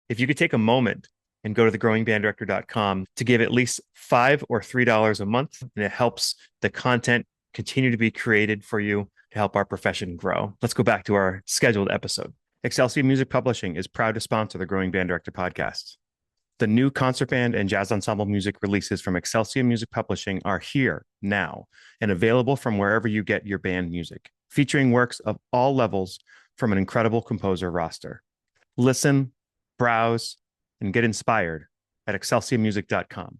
If you could take a moment and go to thegrowingbanddirector.com to give at least $5 or $3 a month, and it helps the content continue to be created for you to help our profession grow. Let's go back to our scheduled episode. Excelsior Music Publishing is proud to sponsor the Growing Band Director podcast. The new concert band and jazz ensemble music releases from Excelsior Music Publishing are here now and available from wherever you get your band music, featuring works of all levels from an incredible composer roster. Listen, browse, and get inspired at excelsiormusic.com.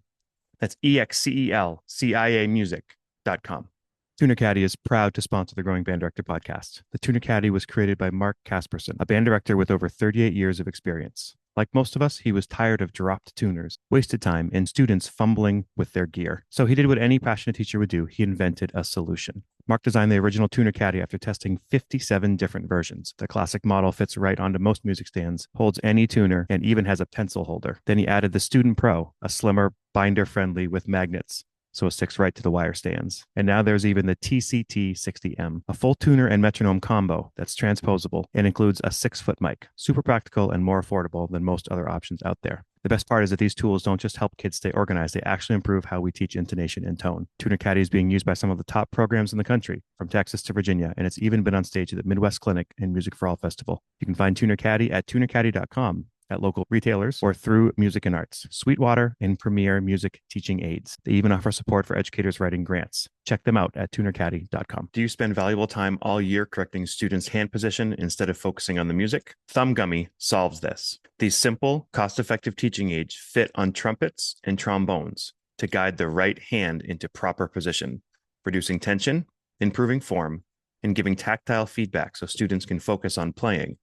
That's EXCELCIA music.com. Tuner Caddy is proud to sponsor the Growing Band Director podcast. The Tuner Caddy was created by Mark Casperson, a band director with over 38 years of experience. Like most of us, he was tired of dropped tuners, wasted time, and students fumbling with their gear. So he did what any passionate teacher would do. He invented a solution. Mark designed the original Tuner Caddy after testing 57 different versions. The classic model fits right onto most music stands, holds any tuner, and even has a pencil holder. Then he added the Student Pro, a slimmer, binder-friendly with magnets, so it sticks right to the wire stands. And now there's even the TCT60M, a full tuner and metronome combo that's transposable and includes a 6-foot mic. Super practical and more affordable than most other options out there. The best part is that these tools don't just help kids stay organized, they actually improve how we teach intonation and tone. Tuner Caddy is being used by some of the top programs in the country, from Texas to Virginia, and it's even been on stage at the Midwest Clinic and Music for All Festival. You can find Tuner Caddy at tunercaddy.com, at local retailers, or through Music and Arts, Sweetwater, and Premier Music Teaching Aids. They even offer support for educators writing grants. Check them out at tunercaddy.com. Do you spend valuable time all year correcting students' hand position instead of focusing on the music? Thumb Gummy solves this. These simple, cost-effective teaching aids fit on trumpets and trombones to guide the right hand into proper position, reducing tension, improving form, and giving tactile feedback so students can focus on playing,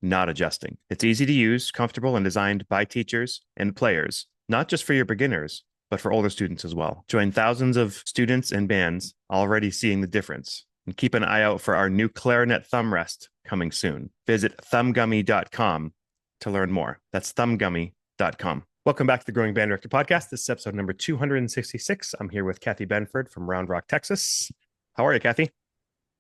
not adjusting. It's easy to use, comfortable, and designed by teachers and players, not just for your beginners, but for older students as well. Join thousands of students and bands already seeing the difference. And keep an eye out for our new clarinet thumb rest coming soon. Visit thumbgummy.com to learn more. That's thumbgummy.com. Welcome back to the Growing Band Director podcast. This is episode number 266. I'm here with Cathy Benford from Round Rock, Texas. How are you, Cathy?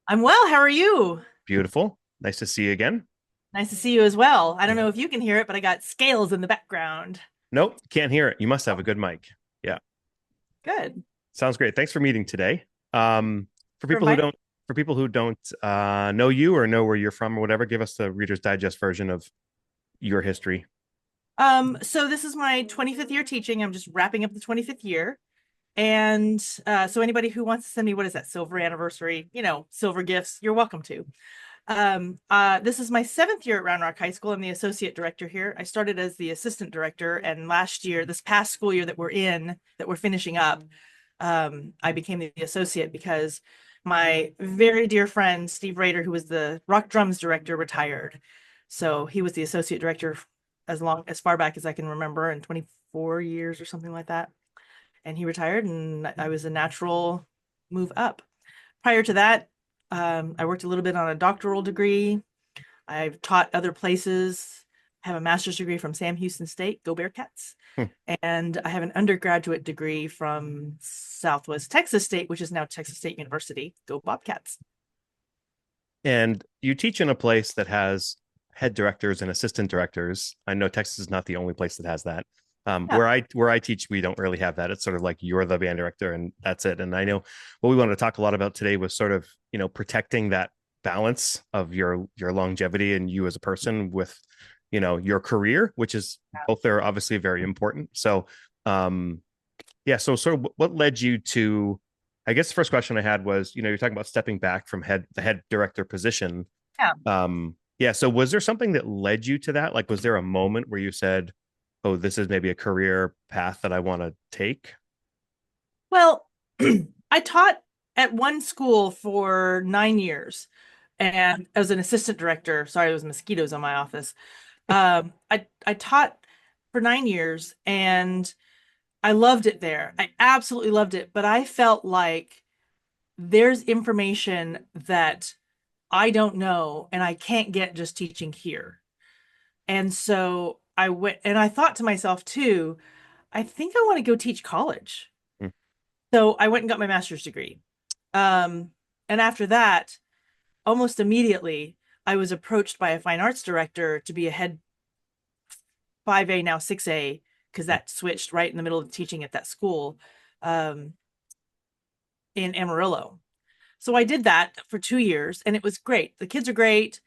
I'm well. How are you? Beautiful. Nice to see you again. Nice to see you as well. I don't know if you can hear it, but I got scales in the background. Nope, can't hear it. You must have a good mic. Yeah. Good. Sounds great. Thanks for meeting today. For For people who my, don't, know you or know where you're from or whatever, give us the Reader's Digest version of your history. so this is my 25th year teaching. I'm just wrapping up the 25th year. And so anybody who wants to send me, what is that, silver anniversary, silver gifts, you're welcome to. This is my 7th year at Round Rock High School. I'm the associate director here. I started as the assistant director, and this past school year that we're finishing up, I became the associate because my very dear friend, Steve Rader, who was the rock drums director, retired. So he was the associate director as far back as I can remember, in 24 years or something like that. And he retired, and I was a natural move up. Prior to that, I worked a little bit on a doctoral degree. I've taught other places. I have a master's degree from Sam Houston State, go Bearcats. Hmm. And I have an undergraduate degree from Southwest Texas State, which is now Texas State University, go Bobcats. And you teach in a place that has head directors and assistant directors. I know Texas is not the only place that has that. Yeah. Where I teach, we don't really have that. It's sort of like you're the band director and that's it. And I know what we wanted to talk a lot about today was sort of, protecting that balance of your longevity and you as a person with, your career, which is both are obviously very important. So, yeah. So sort of what led you to, I guess the first question I had was, you're talking about stepping back from the head director position. Yeah. Yeah. So was there something that led you to that? Like, was there a moment where you said, oh, this is maybe a career path that I want to take? Well, I taught at one school for 9 years, and as an assistant director. Sorry, there was mosquitoes on my office. I taught for 9 years, and I loved it there. I absolutely loved it, but I felt like there's information that I don't know and I can't get just teaching here. And so I went, and I thought to myself too, I think I want to go teach college. Hmm. So I went and got my master's degree. And after that, almost immediately, I was approached by a fine arts director to be a head 5A, now 6A, because that switched right in the middle of teaching at that school um, in Amarillo. So I did that for 2 years and it was great. The kids are great.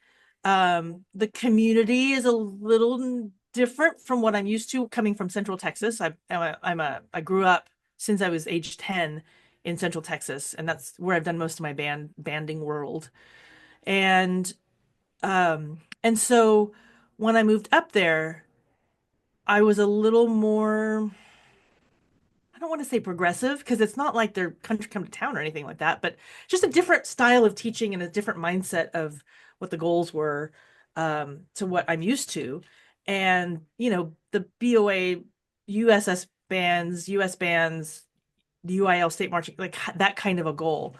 The community is a little different from what I'm used to coming from Central Texas. I grew up since I was age 10 in Central Texas, and that's where I've done most of my banding world. And so when I moved up there, I was a little more, I don't want to say progressive because it's not like they're country come to town or anything like that, but just a different style of teaching and a different mindset of what the goals were to what I'm used to. And, the BOA, USS bands, US bands, the UIL state marching, like that kind of a goal.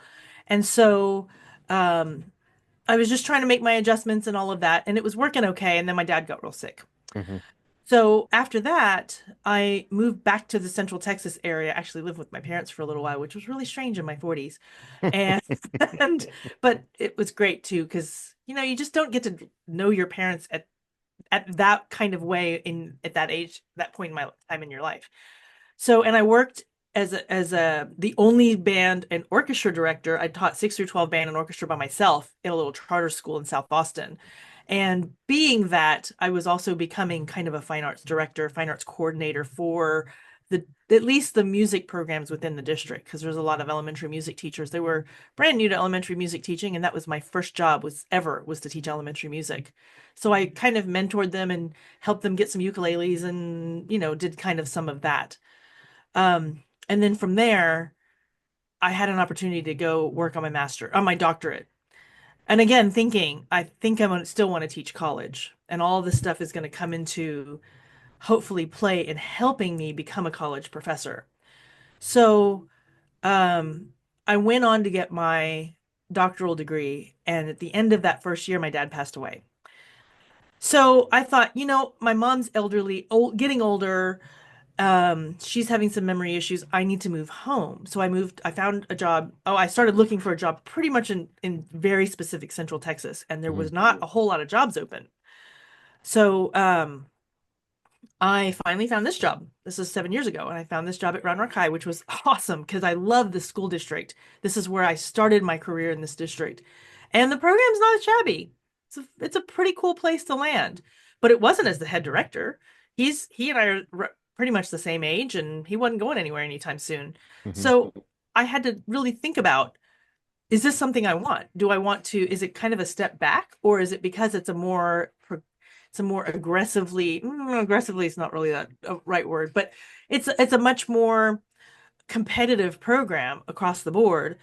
And so um, I was just trying to make my adjustments and all of that, and it was working okay. And then my dad got real sick. Mm-hmm. So after that, I moved back to the Central Texas area. Actually lived with my parents for a little while, which was really strange in my 40s. And, and but it was great too, because you just don't get to know your parents at that kind of way at that age, that point in my time in your life. So, and I worked as a the only band and orchestra director. I taught 6 through 12 band and orchestra by myself in a little charter school in South Boston. And being that, I was also becoming kind of a fine arts director, fine arts coordinator for the at least the music programs within the district, because there's a lot of elementary music teachers. They were brand new to elementary music teaching, and that was my first job was to teach elementary music. So I kind of mentored them and helped them get some ukuleles and, did kind of some of that. And then from there, I had an opportunity to go work on my doctorate. And again, thinking, I think still want to teach college, and all this stuff is going to come into hopefully play in helping me become a college professor. So, I went on to get my doctoral degree, and at the end of that first year, my dad passed away. So I thought, my mom's elderly, getting older. She's having some memory issues. I need to move home. So I found a job. Oh, I started looking for a job pretty much in very specific Central Texas, and there Mm-hmm. was not a whole lot of jobs open. So I finally found this job. This was 7 years ago, and I found this job at Round Rock High, which was awesome because I love the school district. This is where I started my career in this district. And the program's not shabby. It's a pretty cool place to land. But it wasn't as the head director. He and I are pretty much the same age, and he wasn't going anywhere anytime soon. Mm-hmm. So I had to really think about, is this something I want? Is it kind of a step back, or is it because it's a more aggressively is not really that a right word, but it's a much more competitive program across the board.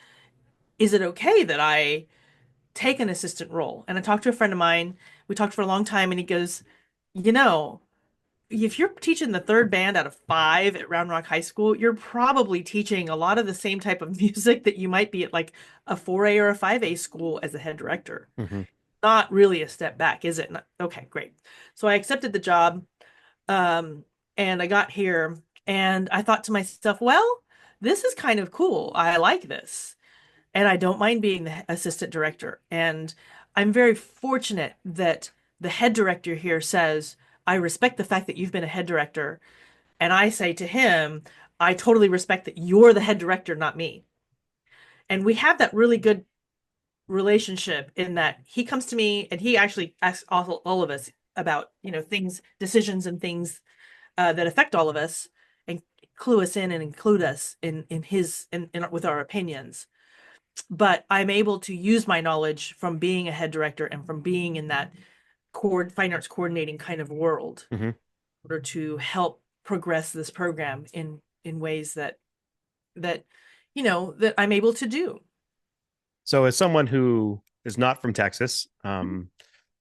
Is it okay that I take an assistant role? And I talked to a friend of mine. We talked for a long time, and he goes, you know, if you're teaching the third band out of five at Round Rock High School, you're probably teaching a lot of the same type of music that you might be at like a 4A or a 5A school as a head director. Mm-hmm. Not really a step back, is it? Okay, great. So I accepted the job, um, and I got here, and I thought to myself, well, this is kind of cool. I like this, and I don't mind being the assistant director. And I'm very fortunate that the head director here says, I respect the fact that you've been a head director. And I say to him, I totally respect that you're the head director, not me. And we have that really good relationship in that he comes to me and he actually asks all of us about, things, decisions and things that affect all of us, and clue us in and include us in with our opinions. But I'm able to use my knowledge from being a head director and from being in that fine arts coordinating kind of world Mm-hmm. in order to help progress this program in ways that that I'm able to do. So, as someone who is not from Texas,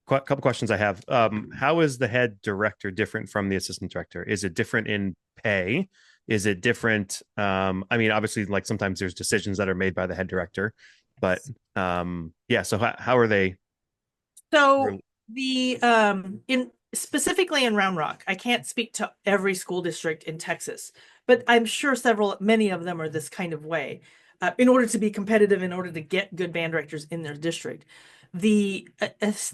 couple questions I have. How is the head director different from the assistant director? Is it different in pay? Is it different? I mean, obviously, like sometimes there's decisions that are made by the head director, but yeah. So how are they? So the in specifically in Round Rock, I can't speak to every school district in Texas, but I'm sure many of them are this kind of way. In order to be competitive, in order to get good band directors in their district, The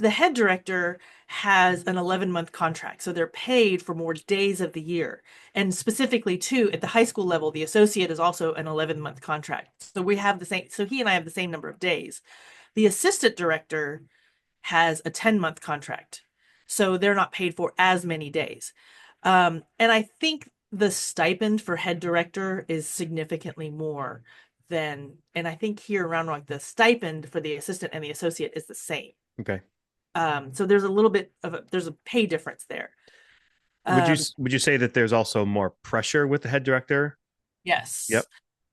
head director has an 11-month contract, so they're paid for more days of the year. And specifically, too, at the high school level, the associate is also an 11-month contract. So we have the same. So he and I have the same number of days. The assistant director has a 10-month contract, so they're not paid for as many days. And I think the stipend for head director is significantly more than, and I think here around like the stipend for the assistant and the associate is the same. Okay. So there's a little bit of there's a pay difference there. Um, Would you say that there's also more pressure with the head director? yes. Yep.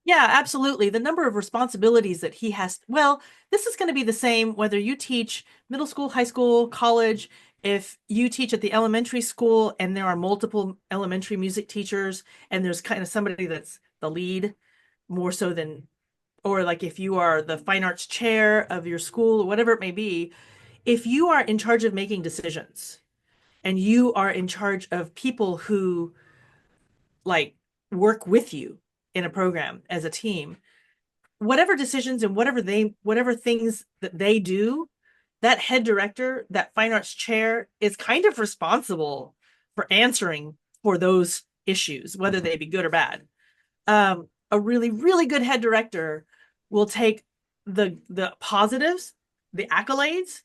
Yeah, absolutely. The number of responsibilities that he has, well, this is going to be the same whether you teach middle school, high school, college. If you teach at the elementary school and there are multiple elementary music teachers and there's kind of somebody that's the lead more so than, or like if you are the fine arts chair of your school, whatever it may be, if you are in charge of making decisions and you are in charge of people who like work with you in a program as a team, whatever decisions and whatever things that they do, that head director, that fine arts chair is kind of responsible for answering for those issues, whether they be good or bad. A really, really good head director will take the positives, the accolades,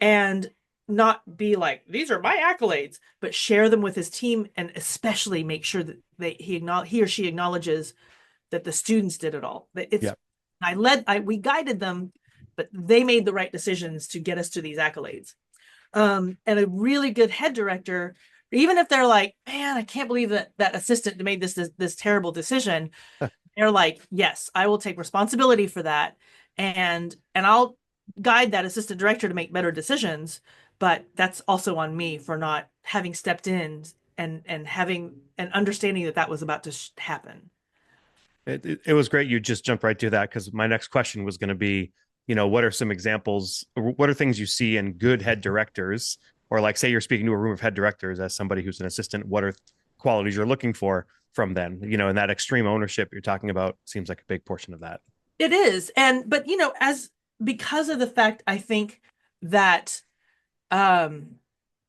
and not be like, these are my accolades, but share them with his team and especially make sure that he or she acknowledges that the students did it all. It's Yep. we guided them, but they made the right decisions to get us to these accolades. And a really good head director, even if they're like, man, I can't believe that assistant made this terrible decision. They're like, yes, I will take responsibility for that, and I'll guide that assistant director to make better decisions. But that's also on me for not having stepped in and having an understanding that that was about to happen. It was great. You just jumped right to that because my next question was going to be, what are some examples? What are things you see in good head directors? Or like, say you're speaking to a room of head directors as somebody who's an assistant, what are qualities you're looking for from them? And that extreme ownership you're talking about seems like a big portion of that. It is. But as because of the fact I think that um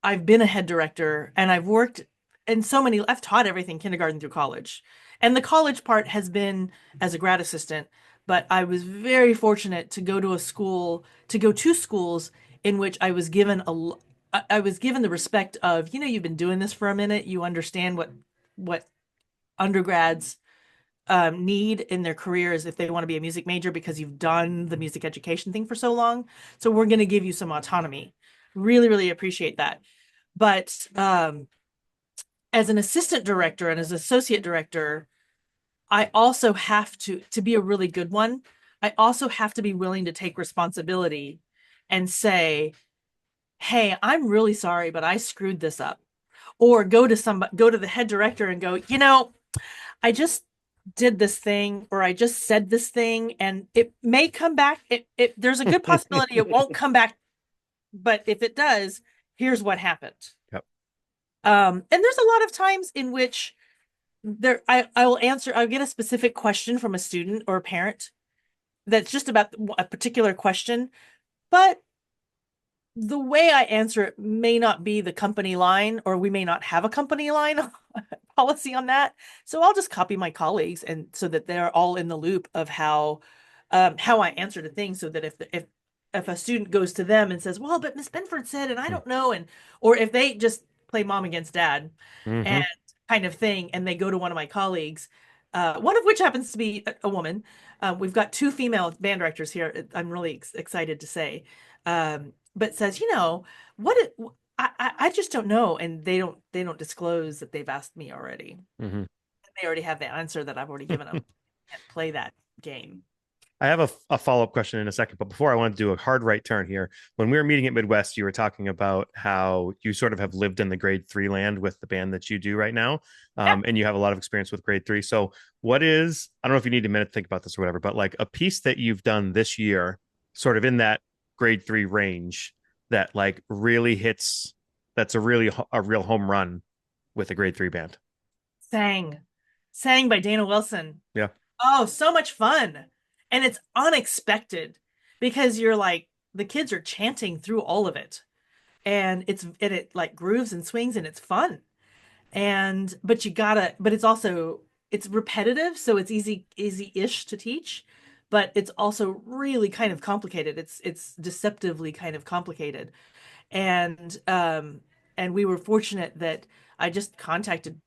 I've been a head director and I've worked in I've taught everything kindergarten through college. And the college part has been as a grad assistant, but I was very fortunate to go to schools in which I was given the respect of, you've been doing this for a minute, you understand what undergrads need in their careers if they want to be a music major because you've done the music education thing for so long. So we're going to give you some autonomy. Really, really appreciate that. But as an assistant director and as associate director, I also have to be a really good one. I also have to be willing to take responsibility and say, "Hey, I'm really sorry, but I screwed this up." Or go to the head director and go, I just did this thing or I just said this thing and it may come back. There's a good possibility it won't come back, but if it does, here's what happened. Yep. And there's a lot of times in which I'll get a specific question from a student or a parent that's just about a particular question, but the way I answer it may not be the company line, or we may not have a company line policy on that. So I'll just copy my colleagues, and so that they're all in the loop of how I answer the thing, so that if a student goes to them and says, "Well, but Miss Benford said," and I don't know, or if they just play mom against dad Mm-hmm. and kind of thing, and they go to one of my colleagues, one of which happens to be a woman. We've got two female band directors here. I'm really excited to say. But says, what it, I just don't know, and they don't disclose that they've asked me already. Mm-hmm. They already have the answer that I've already given them. Can't play that game. I have a follow-up question in a second, but before I want to do a hard right turn here. When we were meeting at Midwest, you were talking about how you sort of have lived in the grade three land with the band that you do right now. Yeah. And you have a lot of experience with grade three. So I don't know if you need a minute to think about this or whatever, but like a piece that you've done this year, sort of in that grade three range that like really hits, that's a real home run with a grade three band. Sang, sang by Dana Wilson. Yeah. Oh, so much fun. And it's unexpected because you're like, the kids are chanting through all of it, and it like grooves and swings, and it's fun. And but you gotta, but it's also, it's repetitive, so it's easy-ish to teach, but it's also really kind of complicated. It's deceptively kind of complicated. And we were fortunate that I just contacted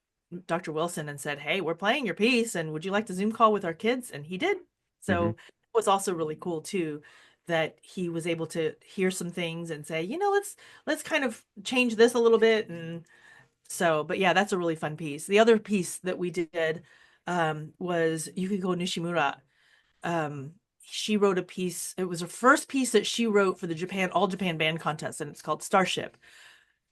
Dr. Wilson and said, "Hey, we're playing your piece, and would you like to Zoom call with our kids?" And he did. So Mhm. it was also really cool too, that he was able to hear some things and say, let's kind of change this a little bit. And so, but yeah, that's a really fun piece. The other piece that we did was Yukiko Nishimura. She wrote a piece. It was her first piece that she wrote for the All Japan Band Contest, and it's called Starship.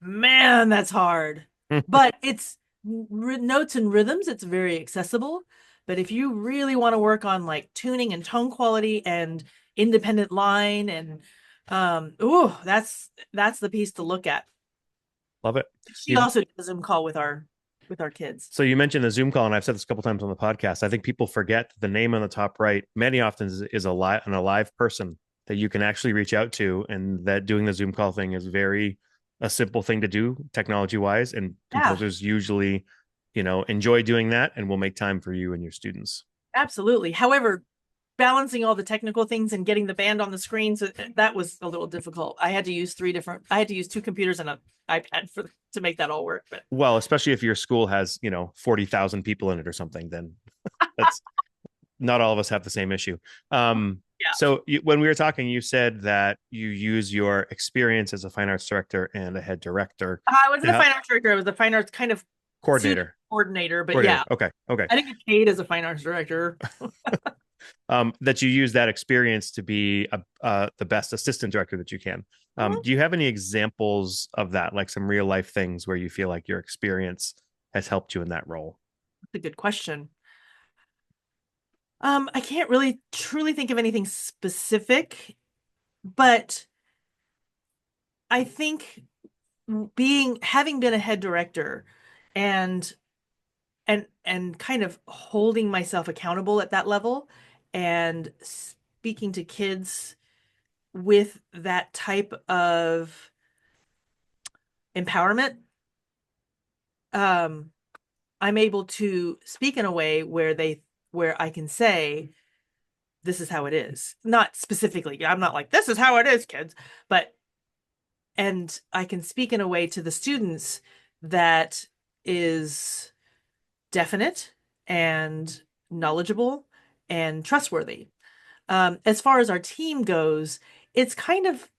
Man, that's hard. But it's notes and rhythms. It's very accessible. But if you really want to work on like tuning and tone quality and independent line and that's the piece to look at. Love it. She You've also did a Zoom call with our kids. So you mentioned the Zoom call, and I've said this a couple times on the podcast. I think people forget the name on the top right. Many often is an alive person that you can actually reach out to, and that doing the Zoom call thing is very a simple thing to do technology wise. And Yeah, composers usually, enjoy doing that, and will make time for you and your students. absolutely. However, balancing all the technical things and getting the band on the screen, so that was a little difficult. I had to use two computers and an iPad to make that all work. But Well, especially if your school has 40,000 people in it or something, then that's not all of us have the same issue. yeah, When we were talking, you said that you use your experience as a fine arts director and a head director I wasn't to a help fine arts director. I was a fine arts kind of pseudo coordinator. coordinator. But Coordinator. yeah, Okay. Okay. I didn't get paid as a fine arts director. That you use that experience to be the best assistant director that you can. Mhm. Do you have any examples of that, like some real life things where you feel like your experience has helped you in that role? That's a good question. I can't really truly think of anything specific, but I think being having been a head director and and kind of holding myself accountable at that level and speaking to kids with that type of empowerment, um I'm able to speak in a way where I can say this is how it is. Not specifically. I'm not like this is how it is, kids, but and I can speak in a way to the students that is definite and knowledgeable and trustworthy. As far as our team goes, it's kind of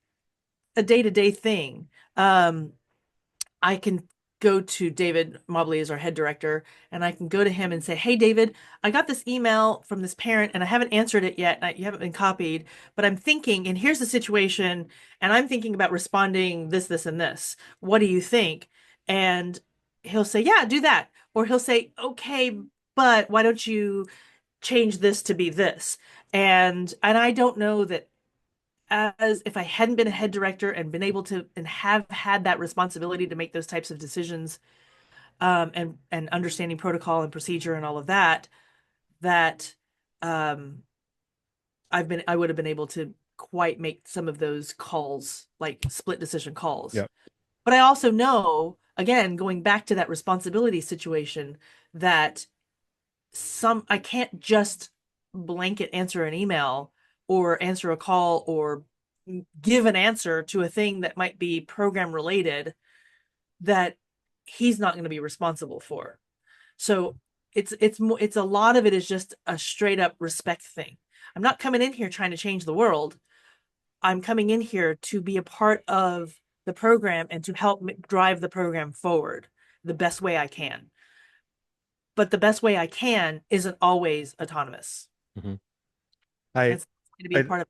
a day-to-day thing. I can go to David Mobley as our head director, and I can go to him and say, "Hey, David, I got this email from this parent, and I haven't answered it yet. And you haven't been copied, but I'm thinking, and here's the situation, and I'm thinking about responding this, this, and this. What do you think?" And he'll say, "Yeah, do that," or he'll say, "Okay, but why don't you change this to be this?" And I don't know that, as if I hadn't been a head director and been able to and have had that responsibility to make those types of decisions, and understanding protocol and procedure and all of that, that um, I would have been able to quite make some of those calls, like split decision calls. Yep. But I also know, again, going back to that responsibility situation, that I can't just blanket answer an email or answer a call or give an answer to a thing that might be program related that he's not going to be responsible for. So it's a lot of it is just a straight up respect thing. I'm not coming in here trying to change the world. I'm coming in here to be a part of the program and to help drive the program forward the best way I can. But the best way I can isn't always autonomous. Mhm. I, It's going to be a I part of.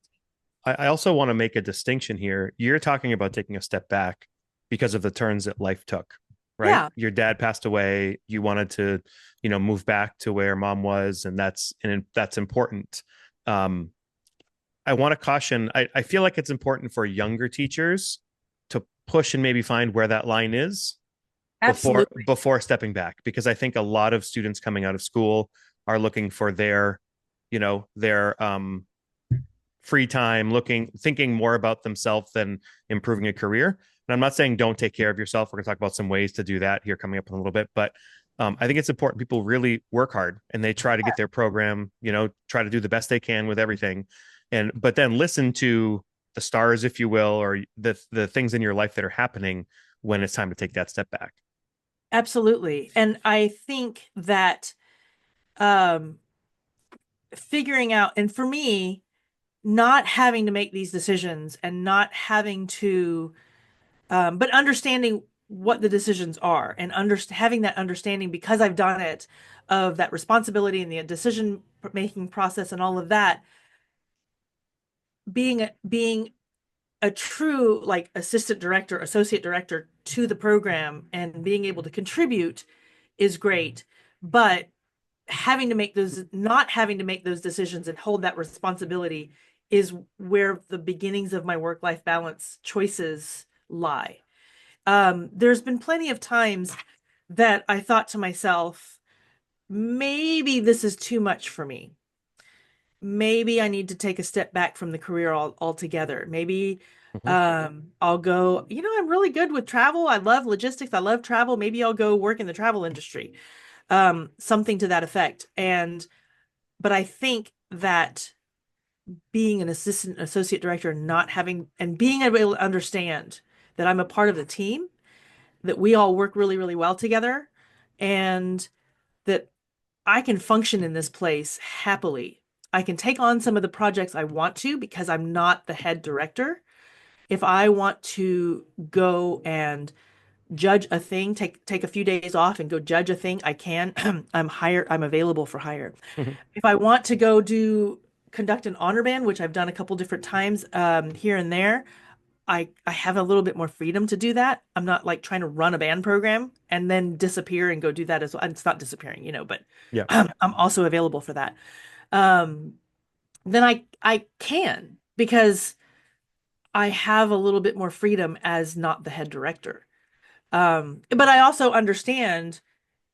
I also want to make a distinction here. You're talking about taking a step back because of the turns that life took, right? Yeah, Your dad passed away. You wanted to, move back to where mom was, and that's important. Um, I want to caution. I feel like it's important for younger teachers to push and maybe find where that line is before absolutely. before stepping back, because I think a lot of students coming out of school are looking for their free time, thinking more about themselves than improving a career. And I'm not saying don't take care of yourself. We're going to talk about some ways to do that here coming up in a little bit, but I think it's important people really work hard and they try to get their program, try to do the best they can with everything, but then listen to the stars, if you will, or the things in your life that are happening when it's time to take that step back. Absolutely. And I think that um, figuring out, and for me, not having to make these decisions and not having to, but understanding what the decisions are and having that understanding because I've done it of that responsibility and the decision making process and all of that, being a true like assistant director, associate director to the program and being able to contribute is great. But not having to make those decisions and hold that responsibility is where the beginnings of my work-life balance choices lie. There's been plenty of times that I thought to myself, maybe this is too much for me. Maybe I need to take a step back from the career altogether. Maybe Mm-hmm. I'll go, I'm really good with travel. I love logistics. I love travel. Maybe I'll go work in the travel industry. Something to that effect. But I think that being an assistant associate director, not having and being able to understand that I'm a part of the team, that we all work really, really well together, and that I can function in this place happily. I can take on some of the projects I want to because I'm not the head director. If I want to go and judge a thing, take a few days off and go judge a thing, I can. I'm available for hire. Mm-hmm. If I want to go conduct an honor band, which I've done a couple different times here and there, I have a little bit more freedom to do that. I'm not like trying to run a band program and then disappear and go do that as well. And it's not disappearing, but Yeah. I'm also available for that. Um, then I can because I have a little bit more freedom as not the head director. But I also understand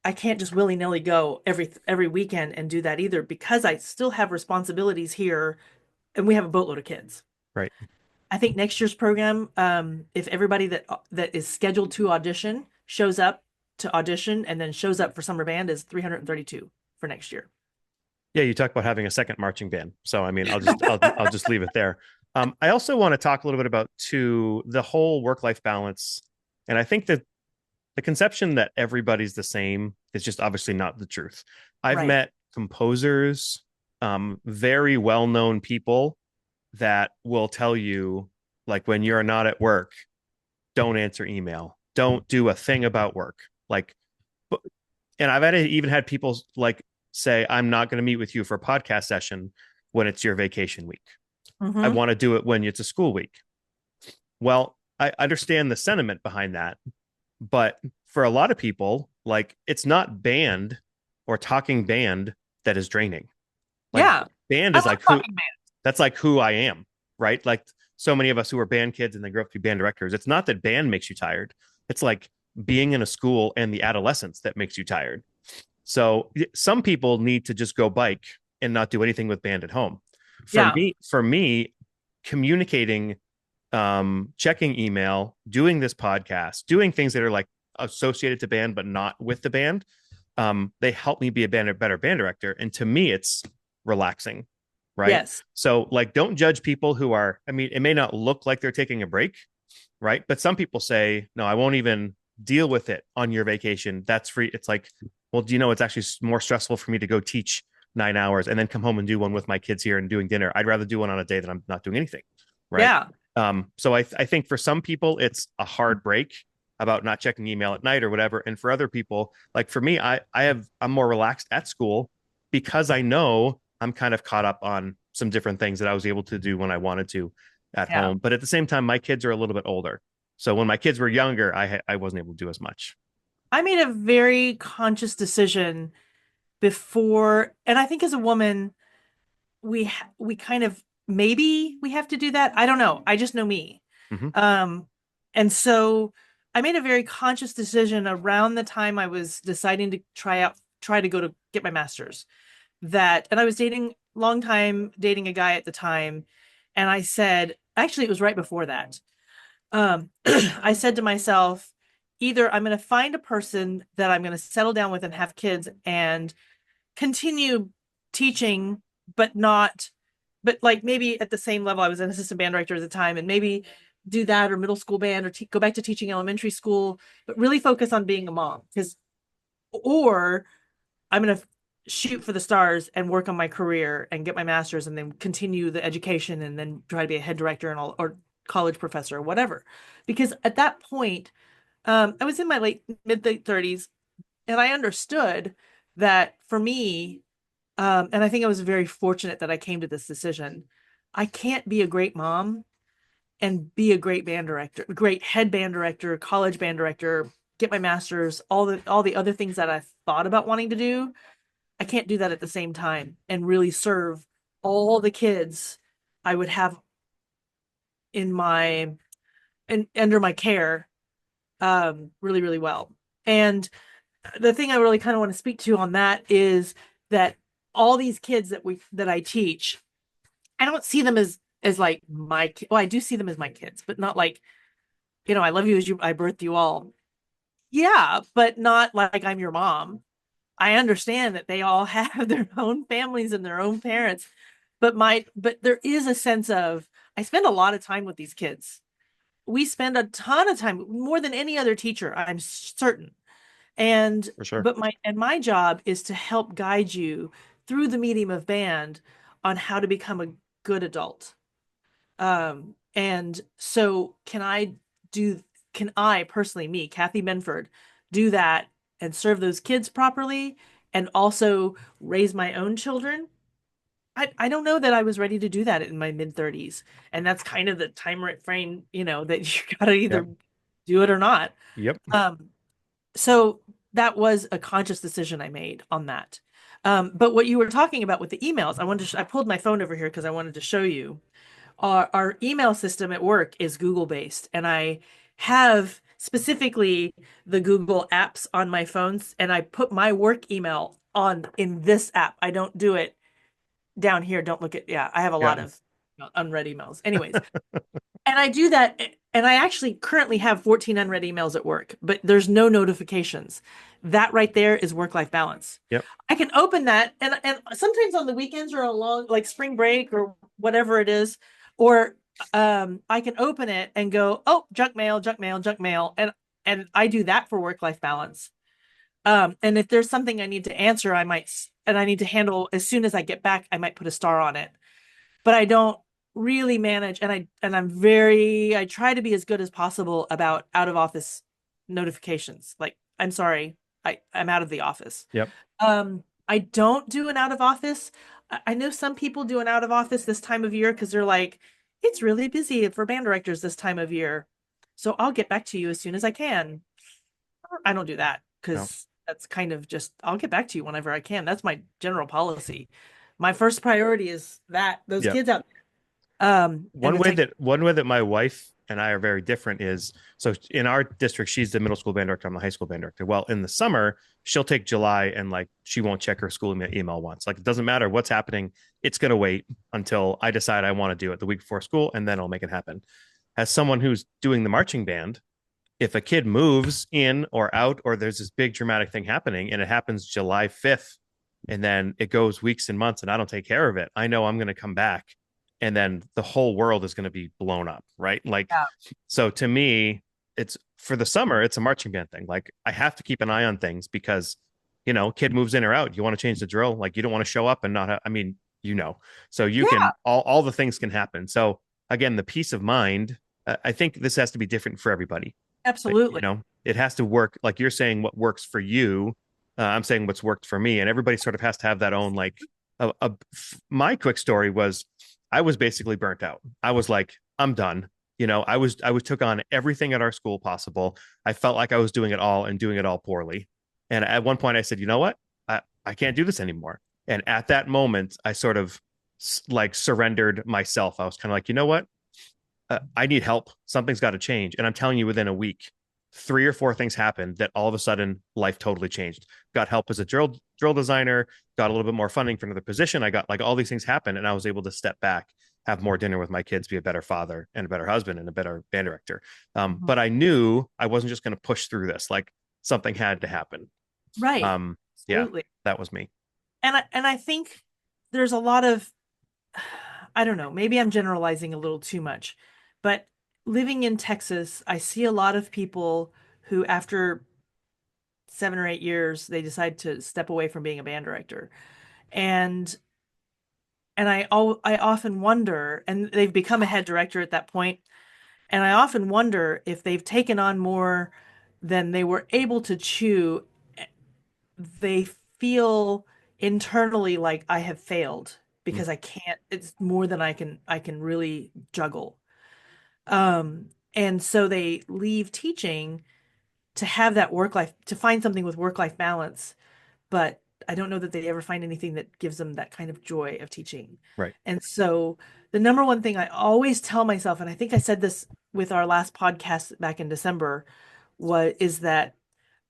I can't just willy-nilly go every weekend and do that either because I still have responsibilities here and we have a boatload of kids. Right. I think next year's program, if everybody that is scheduled to audition shows up to audition and then shows up for summer band is 332 for next year. Yeah, you talk about having a second marching band. So I mean, I'll just leave it there. I also want to talk a little bit about too the whole work-life balance. And I think that the conception that everybody's the same is just obviously not the truth. I've Right. met composers, very well-known people that will tell you, like, when you're not at work, don't answer email, don't do a thing about work. Like, and even had people like say, I'm not going to meet with you for a podcast session when it's your vacation week. I Mm-hmm. want to do it when it's a school week. Well, I understand the sentiment behind that, but for a lot of people, like, it's not band or talking band that is draining. Like, Yeah. band I is love like talking band. that's like who I am, right? Like, so many of us who are band kids and then grow up to be band directors, it's not that band makes you tired. It's like being in a school and the adolescence that makes you tired. So some people need to just go bike and not do anything with band at home. Yeah. For me, communicating, checking email, doing this podcast, doing things that are like associated to band but not with the band, they help me be a better band director. And to me, it's relaxing, right? Yes. So like, don't judge people who are. I mean, it may not look like they're taking a break, right? But some people say, no, I won't even deal with it on your vacation. That's free. It's like, well, do you know it's actually more stressful for me to go teach 9 hours and then come home and do one with my kids here and doing dinner? I'd rather do one on a day that I'm not doing anything, right? Yeah. So I think for some people it's a hard break about not checking email at night or whatever, and for other people, like for me, I'm more relaxed at school because I know I'm kind of caught up on some different things that I was able to do when I wanted to at Yeah. home. But at the same time, my kids are a little bit older. So when my kids were younger, I wasn't able to do as much. I made a very conscious decision before, and I think as a woman, we kind of maybe we have to do that. I don't know. I just know me. Mm-hmm. Um, and so I made a very conscious decision around the time I was deciding to try to go to get my master's. And I was long time dating a guy at the time, And I said, actually, it was right before that. I said to myself, either I'm going to find a person that I'm going to settle down with and have kids and continue teaching, but not, but like maybe at the same level. I was an assistant band director at the time, and maybe do that or middle school band or go back to teaching elementary school, but really focus on being a mom. Because, or I'm going to shoot for the stars and work on my career and get my master's and then continue the education and then try to be a head director and all, or college professor or whatever. Because at that point, I was in my mid 30s, and I understood that for me, and I think I was very fortunate that I came to this decision. I can't be a great mom and be a great band director, great head band director, college band director, get my master's, all the other things that I thought about wanting to do. I can't do that at the same time and really serve all the kids I would have in my and under my care really, really well. And the thing I really kind of want to speak to on that is that all these kids that I teach, I don't see them as like well, I do see them as my kids, but not like, I love you as I birthed you all. Yeah, but not like I'm your mom. I understand that they all have their own families and their own parents, but there is a sense of I spend a lot of time with these kids. We spend a ton of time, more than any other teacher, I'm certain. And For sure. but my job is to help guide you through the medium of band on how to become a good adult. And so can I personally, me, Cathy Benford, do that and serve those kids properly and also raise my own children? I don't know that I was ready to do that in my mid 30s. And that's kind of the time frame, that you gotta Yep. either do it or not. Yep. Um, so that was a conscious decision I made on that. But what you were talking about with the emails, I pulled my phone over here because I wanted to show you. Our email system at work is Google based, and I have specifically the Google apps on my phones, and I put my work email on in this app. I don't do it down here. Don't look at, yeah, I have a Yeah. lot of unread emails. Anyways, and I do that, and I actually currently have 14 unread emails at work, but there's no notifications. That right there is work-life balance. Yep. I can open that, and sometimes on the weekends or along like spring break or whatever it is, or I can open it and go, oh, junk mail, junk mail, junk mail, and I do that for work-life balance. And if there's something I need to answer, and I need to handle as soon as I get back, I might put a star on it, but I don't really manage, I try to be as good as possible about out of office notifications. Like, I'm sorry, I'm out of the office. Yep. I don't do an out of office. I know some people do an out of office this time of year because they're like, it's really busy for band directors this time of year. So I'll get back to you as soon as I can. I don't do that No. because that's kind of just, I'll get back to you whenever I can. That's my general policy. My first priority is those Yep. kids out. And the tech. One way that my wife and I are very different is so in our district, she's the middle school band director, I'm the high school band director. Well, in the summer, she'll take July and like she won't check her school email once. Like it doesn't matter what's happening, it's gonna wait until I decide I want to do it the week before school, and then I'll make it happen. As someone who's doing the marching band, if a kid moves in or out, or there's this big dramatic thing happening and it happens July 5th, and then it goes weeks and months and I don't take care of it, I know I'm going to come back and then the whole world is going to be blown up. Right. Like, Yeah. so to me, it's for the summer, it's a marching band thing. Like, I have to keep an eye on things because, kid moves in or out. You want to change the drill. Like, you don't want to show up and not, I mean, so you Yeah, can, all the things can happen. So, again, the peace of mind, I think this has to be different for everybody. But, absolutely. it has to work. Like you're saying, what works for you. I'm saying what's worked for me, and everybody sort of has to have that own like. My quick story was, I was basically burnt out. I was like, I'm done. I was took on everything at our school possible. I felt like I was doing it all and doing it all poorly. And at one point, I said, you know what? I can't do this anymore. And at that moment, I sort of like surrendered myself. I was kind of like, you know what? I need help. Something's got to change. And I'm telling you, within a week, three or four things happened that all of a sudden life totally changed. Got help as a drill designer, got a little bit more funding for another position. I got like all these things happen, and I was able to step back. have more dinner with my kids, be a better father and a better husband and a better band director. Mhm. But I knew I wasn't just going to push through this. Like something had to happen. Right. Um, yeah, Absolutely. that was me. And I think there's a lot of, I don't know, maybe I'm generalizing a little too much, but living in Texas, I see a lot of people who after 7 or 8 years they decide to step away from being a band director. And I often wonder, and they've become a head director at that point, and I often wonder if they've taken on more than they were able to chew. They feel internally like I have failed Mm, because I can't, it's more than I can really juggle. And so they leave teaching to have that work life, to find something with work life balance, but I don't know that they ever find anything that gives them that kind of joy of teaching. right. And so the number one thing I always tell myself, and I think I said this with our last podcast back in December, is that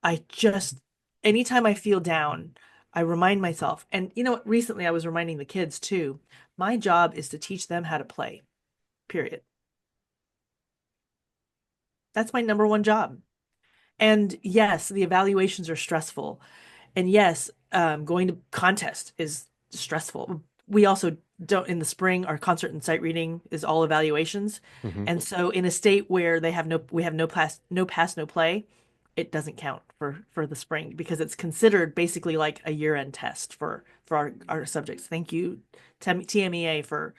I just, anytime I feel down, I remind myself, and you know what, recently I was reminding the kids too, my job is to teach them how to play, period. That's my number one job. And yes, the evaluations are stressful. And yes, going to contest is stressful. We also don't, in the spring, our concert and sight reading is all evaluations. Mm-hmm. And so in a state where we have no pass, no play, it doesn't count for the spring because it's considered basically like a year-end test for our subjects. Thank you, TMEA, for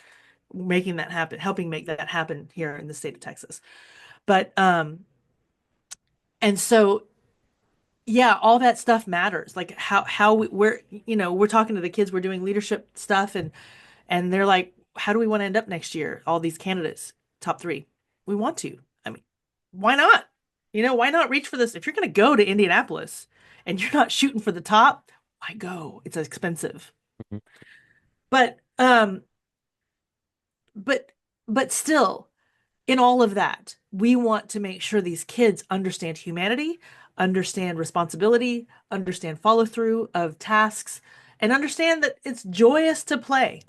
making that happen, helping make that happen here in the state of Texas. But and so yeah, all that stuff matters. Like we're we're talking to the kids, we're doing leadership stuff, and they're like, how do we want to end up next year? All these candidates, top three. We want to. I mean, why not? Why not reach for this? If you're going to go to Indianapolis and you're not shooting for the top, why go? It's expensive. Mm-hmm. But but but still, in all of that, we want to make sure these kids understand humanity, understand responsibility, understand follow through of tasks, and understand that it's joyous to play.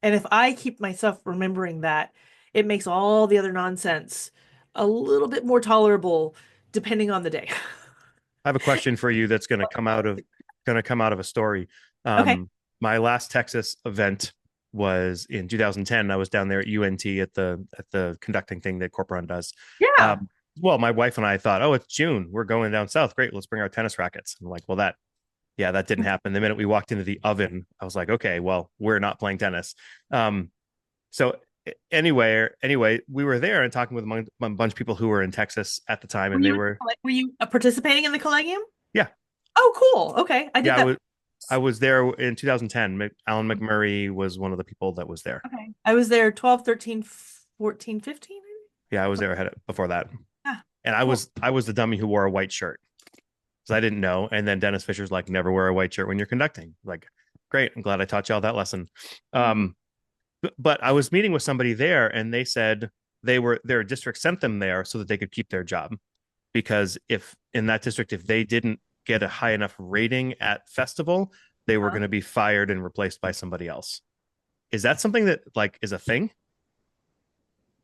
And if I keep myself remembering that, it makes all the other nonsense a little bit more tolerable depending on the day. I have a question for you that's going to come out of a story. Okay. My last Texas event was in 2010. I was down there at UNT at the conducting thing that Corporon does. Yeah. Well, my wife and I thought, oh, it's June. We're going down south. Great. Let's bring our tennis rackets. I'm like, well, that didn't happen. The minute we walked into the oven, I was like, okay, well, we're not playing tennis. Um, so anyway, we were there and talking with a bunch of people who were in Texas at the time, Were and they you were, were you participating in the collegium? yeah, Oh, cool. Okay. I did yeah, that. I was there in 2010. Alan McMurray was one of the people that was there. Okay. I was there 12, 13, 14, 15. Yeah, I was there ahead before that, Yeah. and Cool. I was the dummy who wore a white shirt because I didn't know. And then Dennis Fisher's like, never wear a white shirt when you're conducting. Like, great, I'm glad I taught you all that lesson. Mhm. But I was meeting with somebody there, and they said their district sent them there so that they could keep their job because if in that district if they didn't get a high enough rating at festival, they were Uh-huh. going to be fired and replaced by somebody else. Is that something that like is a thing?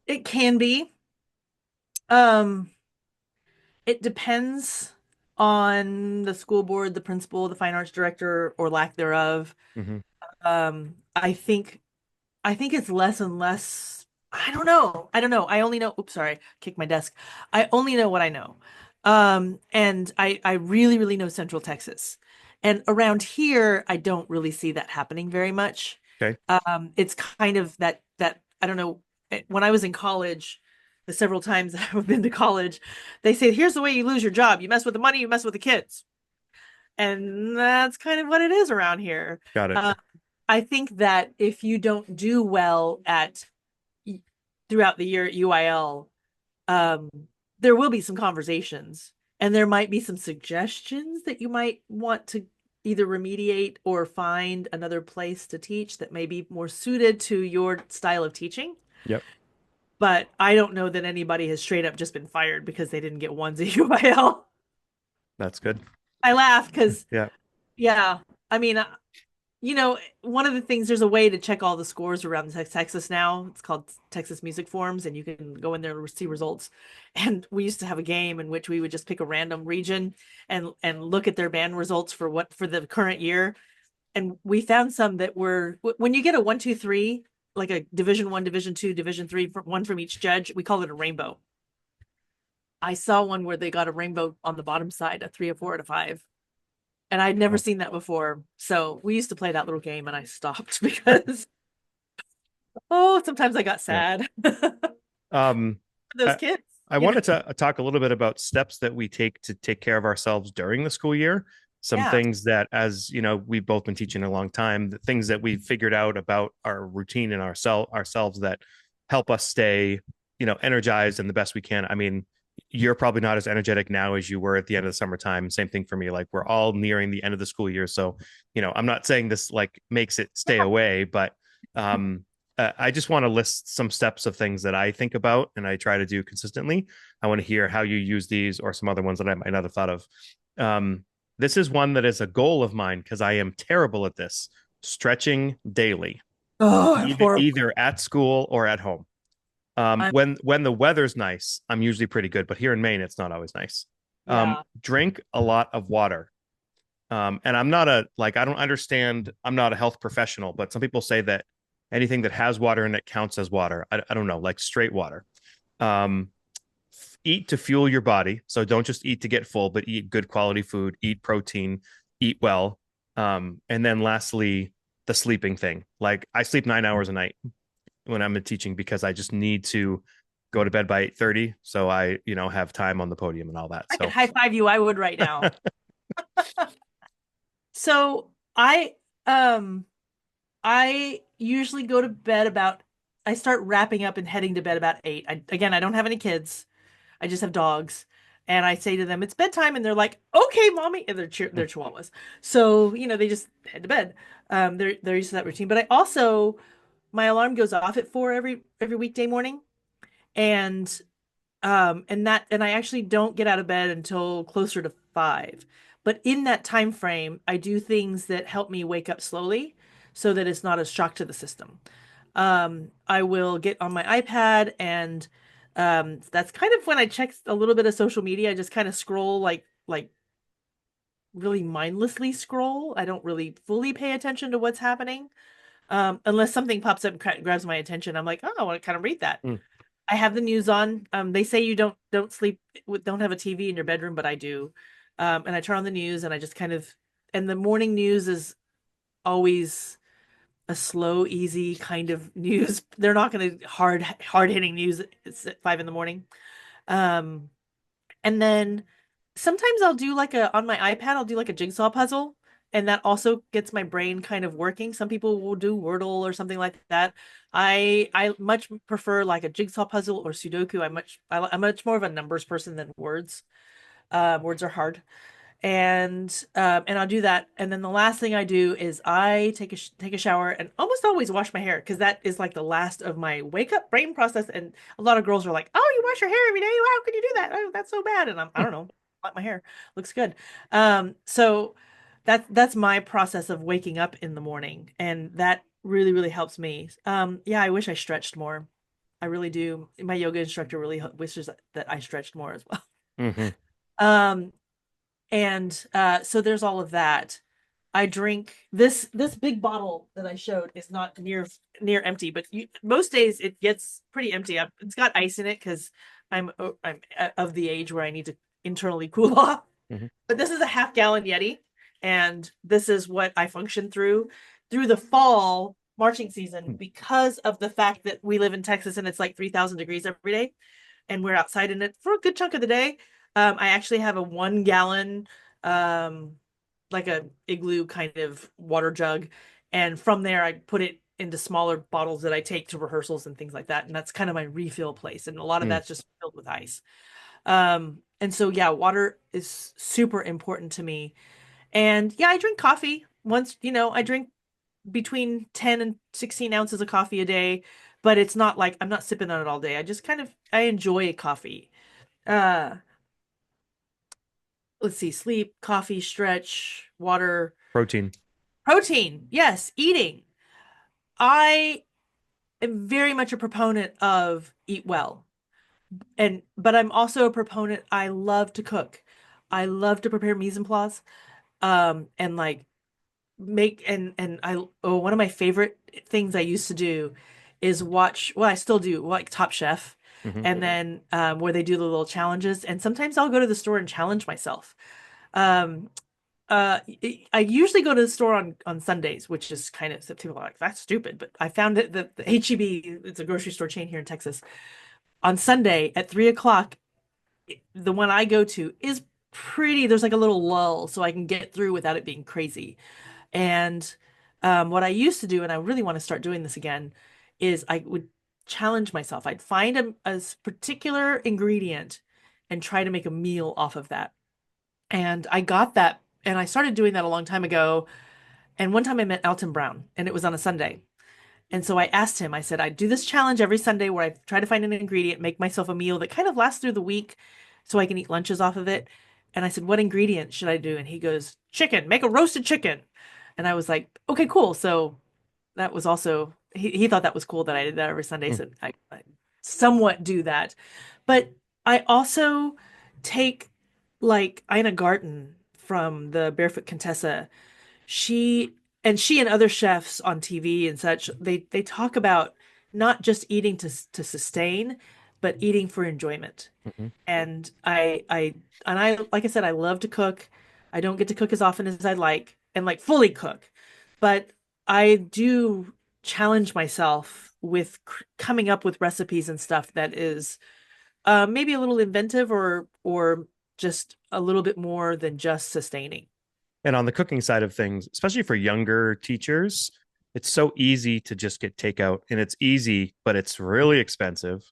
It can be. Um, it depends on the school board, the principal, the fine arts director, or lack thereof. Mm-hmm. I think it's less and less. I don't know. I don't know. I only know. Oops, sorry. Kick my desk. I only know what I know. And I really, really know Central Texas. And around here, I don't really see that happening very much. Okay, It's kind of that I don't know. When I was in college, the several times that I've been to college, they say, here's the way you lose your job. You mess with the money, you mess with the kids. And that's kind of what it is around here. got it. Uh, I think that if you don't do well at throughout the year at UIL, um, there will be some conversations and there might be some suggestions that you might want to either remediate or find another place to teach that may be more suited to your style of teaching. Yep, But I don't know that anybody has straight up just been fired because they didn't get ones at UIL. that's good. I laugh because, Yeah, yeah, I mean, one of the things, there's a way to check all the scores around Texas now. It's called Texas Music Forums, and you can go in there and see results. And we used to have a game in which we would just pick a random region and look at their band results for the current year. And we found some that were when you get a 1, 2, 3, like a Division 1, Division 2, Division 3, one from each judge, we call it a rainbow. I saw one where they got a rainbow on the bottom side, a 3, a 4, and a 5. And I'd never Oh, seen that before. So we used to play that little game and I stopped because, oh, sometimes I got yeah. sad for Um, those I, kids, I you know? wanted to talk a little bit about steps that we take to take care of ourselves during the school year. Some Yeah. things that, as you know, we've both been teaching a long time, the things that we've figured out about our routine and ourselves that help us stay, energized and the best we can. I mean, you're probably not as energetic now as you were at the end of the summertime. Same thing for me. Like we're all nearing the end of the school year. So, I'm not saying this like makes it stay away, but um I just want to list some steps of things that I think about and I try to do consistently. I want to hear how you use these or some other ones that I might not have thought of. Um, this is one that is a goal of mine because I am terrible at this stretching daily, Oh, either horrible. either at school or at home. I'm, When the weather's nice, I'm usually pretty good, but here in Maine, it's not always nice. yeah. Drink a lot of water. And I'm not a like I don't understand. I'm not a health professional, but some people say that anything that has water in it counts as water. I don't know, like straight water. Um, Eat to fuel your body, so don't just eat to get full, but eat good quality food, eat protein, eat well. And then lastly, the sleeping thing. Like I sleep 9 hours a night when I'm teaching because I just need to go to bed by 8:30, so I have time on the podium and all that. I could So high five you. I would right now. So um, I usually go to bed I start wrapping up and heading to bed about 8. Again, I don't have any kids. I just have dogs. And I say to them, it's bedtime. And they're like, okay, mommy. And they're chihuahuas. So, they just head to bed. They're used to that routine. But my alarm goes off at 4 every weekday morning. And and I actually don't get out of bed until closer to 5. But in that time frame, I do things that help me wake up slowly so that it's not a shock to the system. I will get on my iPad and that's kind of when I check a little bit of social media. I just kind of scroll like really mindlessly scroll. I don't really fully pay attention to what's happening. Unless something pops up and grabs my attention. I'm like, oh, I want to kind of read that. mm, I have the news on. They say you don't sleep don't have a TV in your bedroom, but I do. And I turn on the news and I just kind of and the morning news is always a slow, easy kind of news. They're not going to hard hitting news. It's at 5 in the morning. Um, and then sometimes I'll do like a on my iPad, I'll do like a jigsaw puzzle, and that also gets my brain kind of working. Some people will do Wordle or something like that. I much prefer like a jigsaw puzzle or Sudoku. I'm much more of a numbers person than words. Words are hard and I'll do that. And then the last thing I do is I take a shower and almost always wash my hair because that is like the last of my wake up brain process. And a lot of girls are like, "Oh, you wash your hair every day? How can you do that? Oh, that's so bad." And I don't know, like my hair looks good. So that's my process of waking up in the morning, and that really really helps me. Yeah, I wish I stretched more. I really do. My yoga instructor really wishes that I stretched more as well. mhm. Um, and so there's all of that. I drink this big bottle that I showed is not near empty, but most days it gets pretty empty. It's got ice in it because I'm of the age where I need to internally cool off. Mhm. But this is a half-gallon Yeti, and this is what I function through the fall marching season because of the fact that we live in Texas and it's like 3,000 degrees every day, and we're outside in it for a good chunk of the day. I actually have a 1 gallon, um, like a igloo kind of water jug, and from there I put it into smaller bottles that I take to rehearsals and things like that, and that's kind of my refill place, and a lot of Mm. that's just filled with ice. And so yeah, water is super important to me. And yeah, I drink coffee. I drink between 10 and 16 ounces of coffee a day, but it's not like I'm not sipping on it all day. I enjoy coffee. Uh, let's see, sleep, coffee, stretch, water, Protein. Protein, yes, eating. I am very much a proponent of eat well. And but I'm also a proponent. I love to cook. I love to prepare mise en place. And like make and I oh one of my favorite things I used to do is watch, well, I still do, like Top Chef, Hmm. and then where they do the little challenges, and sometimes I'll go to the store and challenge myself. Um I usually go to the store on Sundays, which is kind of, so people are like, that's stupid, but I found that the HEB, it's a grocery store chain here in Texas, on Sunday at 3 o'clock, the one I go to is pretty, there's like a little lull so I can get through without it being crazy. And what I used to do, and I really want to start doing this again, is I would challenge myself. I'd find a particular ingredient and try to make a meal off of that. And I got that, and I started doing that a long time ago. And one time I met Alton Brown, and it was on a Sunday. And so I asked him, I said, I do this challenge every Sunday where I try to find an ingredient, make myself a meal that kind of lasts through the week so I can eat lunches off of it. And I said, what ingredient should I do? And he goes, chicken, make a roasted chicken. And I was like, okay, cool. So that was also, he thought that was cool that I did that every Sunday. So I somewhat do that. But I also take, like Ina Garten from the Barefoot Contessa, she she and other chefs on TV and such, they talk about not just eating to sustain, but eating for enjoyment. Hmm. And I like I said, I love to cook. I don't get to cook as often as I'd like, and like fully cook, but I do challenge myself with coming up with recipes and stuff that is maybe a little inventive, or just a little bit more than just sustaining. And on the cooking side of things, especially for younger teachers, it's so easy to just get takeout, and it's easy, but it's really expensive,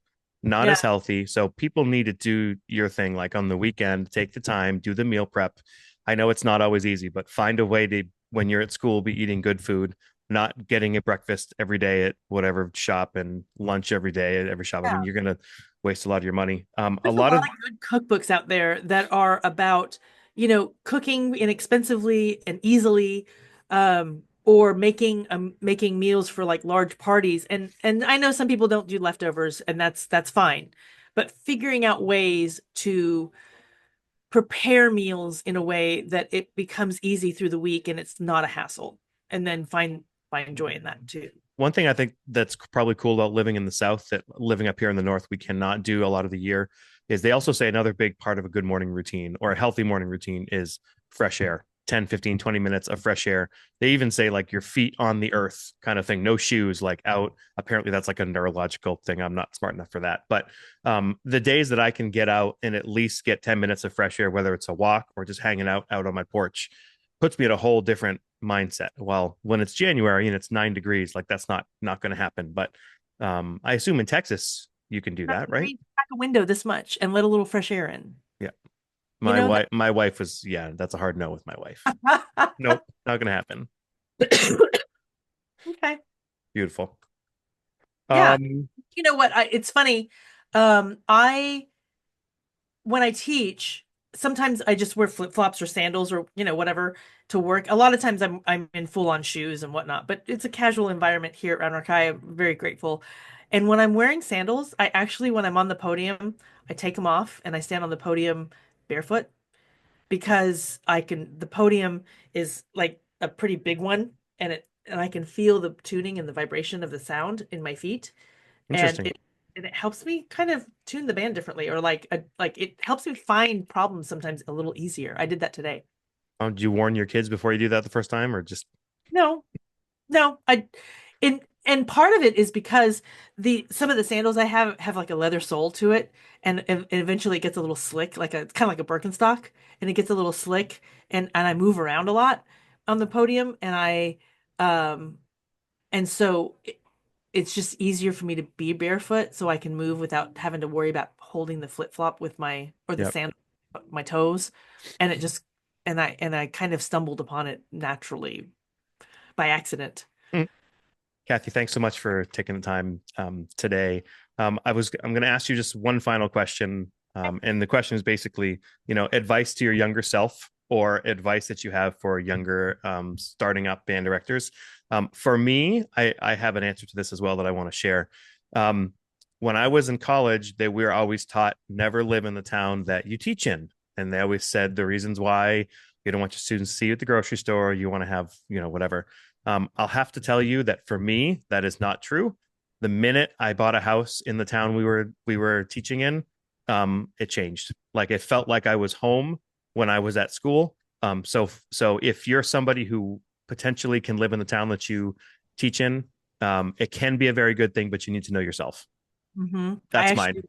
not Yeah. as healthy. So people need to do your thing, like on the weekend, take the time, do the meal prep. I know it's not always easy, but find a way to, when you're at school, be eating good food, not getting a breakfast every day at whatever shop and lunch every day at every shop. I mean, you're going to waste a lot of your money. A There's a lot lot of of good cookbooks out there that are about, cooking inexpensively and easily, or making meals for like large parties. And I know some people don't do leftovers, and that's fine. But figuring out ways to prepare meals in a way that it becomes easy through the week and it's not a hassle. And then find joy in that too. one thing I think that's probably cool about living in the South that living up here in the North, we cannot do a lot of the year is they also say another big part of a good morning routine or a healthy morning routine is fresh air. 10, 15, 20 minutes of fresh air. They even say like your feet on the earth kind of thing, no shoes, like out. Apparently that's like a neurological thing. I'm not smart enough for that. But the days that I can get out and at least get 10 minutes of fresh air, whether it's a walk or just hanging out on my porch, puts me at a whole different mindset. Well, when it's January and it's 9 degrees, like that's not going to happen. But I assume in Texas you can do that, right? Crack a window this much and let a little fresh air in. Yeah. You My know wife, my wife was, yeah, that's a hard no with my wife. that. Nope, not going to happen. Okay. Beautiful. Yeah. Um, You know what? It's funny. I when I teach, sometimes I just wear flip-flops or sandals or whatever to work. A lot of times I'm in full-on shoes and whatnot, but it's a casual environment here at Round Rock. I'm very grateful. And when I'm wearing sandals, I actually, when I'm on the podium, I take them off and I stand on the podium barefoot, because the podium is like a pretty big one, and I can feel the tuning and the vibration of the sound in my feet, and interesting. it helps me kind of tune the band differently, or like it helps me find problems sometimes a little easier. I did that today. Do you warn your kids before you do that the first time, or just No, no, and part of it is because the some of the sandals I have like a leather sole to it, and eventually it gets a little slick, like it's kind of like a Birkenstock, and it gets a little slick, and I move around a lot on the podium, um and so it's just easier for me to be barefoot so I can move without having to worry about holding the flip-flop with the yeah? sand my toes, and it just and I kind of stumbled upon it naturally by accident. Mm. Cathy, thanks so much for taking the time today. I'm going to ask you just one final question, and the question is basically, advice to your younger self. or advice that you have for younger starting up band directors. For me, I have an answer to this as well that I want to share. When I was in college, we were always taught never live in the town that you teach in. And they always said the reasons why: you don't want your students to see you at the grocery store, you want to have, whatever. I'll have to tell you that for me, that is not true. The minute I bought a house in the town we were teaching in, it changed. Like, it felt like I was home when I was at school. So if you're somebody who potentially can live in the town that you teach in, it can be a very good thing, but you need to know yourself. Mm-hmm. That's mine.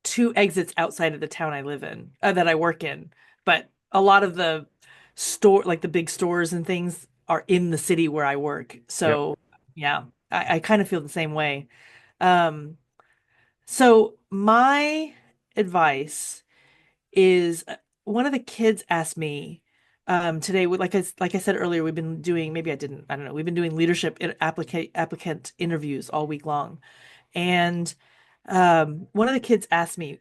2 exits outside of the town I live in, that I work in, but a lot of the like the big stores and things are in the city where I work. So Yep. yeah, I kind of feel the same way. Um, so my advice is, one of the kids asked me today, like I said earlier, we've been doing, maybe I don't know, we've been doing leadership applicant interviews all week long. And one of the kids asked me,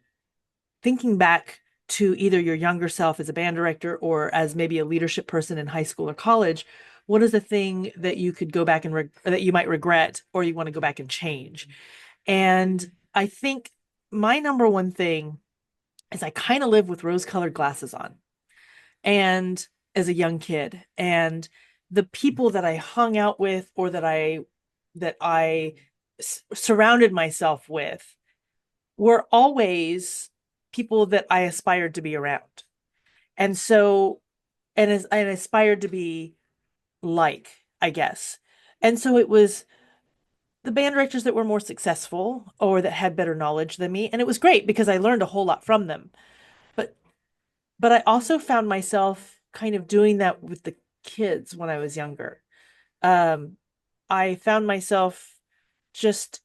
thinking back to either your younger self as a band director or as maybe a leadership person in high school or college, what is the thing that you could go back and that you might regret, or you want to go back and change? And I think my number one thing is, I kind of live with rose-colored glasses on, and as a young kid, and the people that I hung out with, or that I surrounded myself with, were always people that I aspired to be around. And so, and as I aspired to be like, I guess. And so it was the band directors that were more successful or that had better knowledge than me. And it was great because I learned a whole lot from them. But I also found myself kind of doing that with the kids when I was younger. Um, I found myself just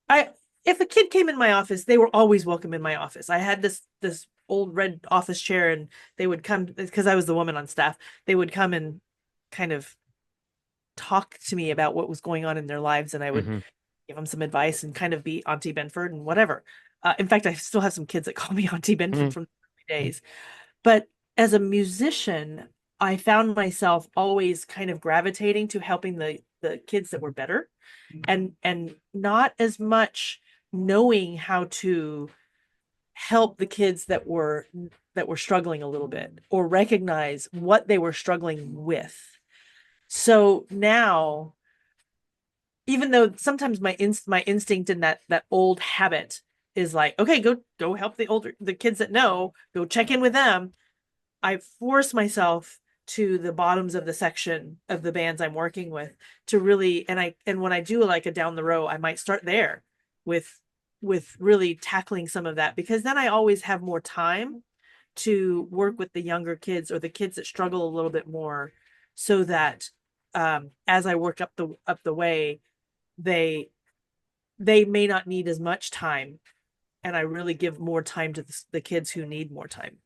I if a kid came in my office, they were always welcome in my office. I had this old red office chair, and they would come, because I was the woman on staff. They would come and kind of talk to me about what was going on in their lives, and I would Mm-hmm. give them some advice and kind of be Auntie Benford and whatever. In fact, I still have some kids that call me Auntie Benford Mm-hmm. from the early days. But as a musician, I found myself always kind of gravitating to helping the kids that were better, and not as much knowing how to help the kids that were struggling a little bit, or recognize what they were struggling with. So now, even though sometimes my instinct in that old habit is like, okay, go help the kids that know, go check in with them, I force myself to the bottoms of the section of the bands I'm working with, to really, and when I do like a down the row, I might start there with really tackling some of that, because then I always have more time to work with the younger kids, or the kids that struggle a little bit more, so that as I work up the way, they may not need as much time, and I really give more time to the kids who need more time.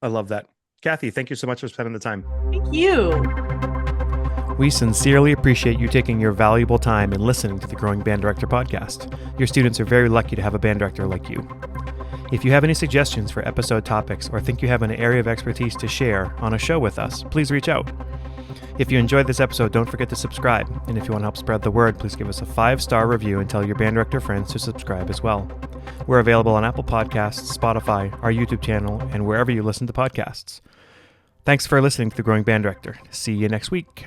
I love that. Cathy, thank you so much for spending the time. Thank you. We sincerely appreciate you taking your valuable time and listening to the Growing Band Director podcast. Your students are very lucky to have a band director like you. If you have any suggestions for episode topics, or think you have an area of expertise to share on a show with us, please reach out. If you enjoyed this episode, don't forget to subscribe. And if you want to help spread the word, please give us a 5-star review and tell your band director friends to subscribe as well. We're available on Apple Podcasts, Spotify, our YouTube channel, and wherever you listen to podcasts. Thanks for listening to The Growing Band Director. See you next week.